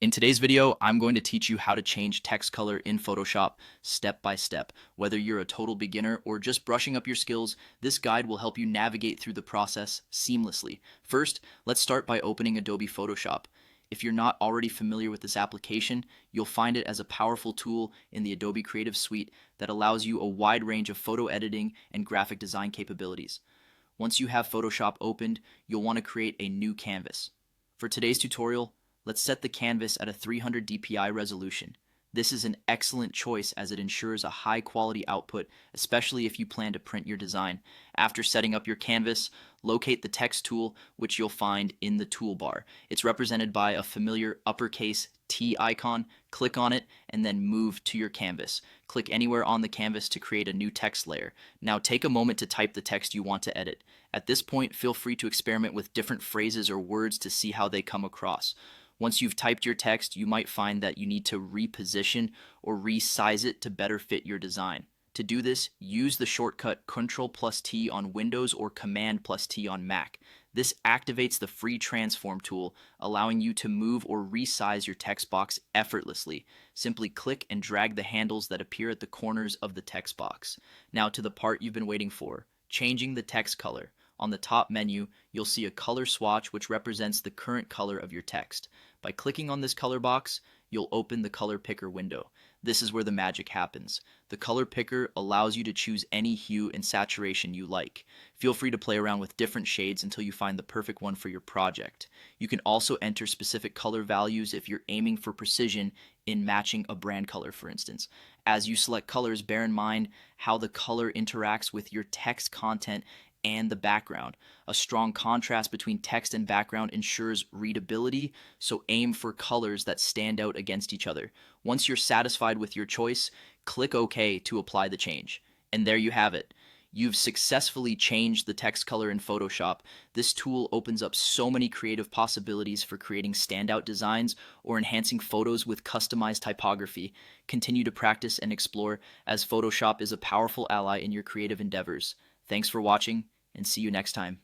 In today's video, I'm going to teach you how to change text color in Photoshop step by step. Whether you're a total beginner or just brushing up your skills, this guide will help you navigate through the process seamlessly. First, let's start by opening Adobe Photoshop. If you're not already familiar with this application, you'll find it as a powerful tool in the Adobe Creative Suite that allows you a wide range of photo editing and graphic design capabilities. Once you have Photoshop opened, you'll want to create a new canvas. For today's tutorial, let's set the canvas at a 300 dpi resolution. This is an excellent choice as it ensures a high quality output, especially if you plan to print your design. After setting up your canvas, locate the text tool, which you'll find in the toolbar. It's represented by a familiar uppercase T icon. Click on it and then move to your canvas. Click anywhere on the canvas to create a new text layer. Now take a moment to type the text you want to edit. At this point, feel free to experiment with different phrases or words to see how they come across. Once you've typed your text, you might find that you need to reposition or resize it to better fit your design. To do this, use the shortcut Ctrl+T on Windows or Command+T on Mac. This activates the free transform tool, allowing you to move or resize your text box effortlessly. Simply click and drag the handles that appear at the corners of the text box. Now to the part you've been waiting for, changing the text color. On the top menu, you'll see a color swatch which represents the current color of your text. By clicking on this color box, you'll open the color picker window. This is where the magic happens. The color picker allows you to choose any hue and saturation you like. Feel free to play around with different shades until you find the perfect one for your project. You can also enter specific color values if you're aiming for precision in matching a brand color, for instance. As you select colors, bear in mind how the color interacts with your text content and the background. A strong contrast between text and background ensures readability, so aim for colors that stand out against each other. Once you're satisfied with your choice, click OK to apply the change. And there you have it. You've successfully changed the text color in Photoshop. This tool opens up so many creative possibilities for creating standout designs or enhancing photos with customized typography. Continue to practice and explore, as Photoshop is a powerful ally in your creative endeavors. Thanks for watching, and see you next time.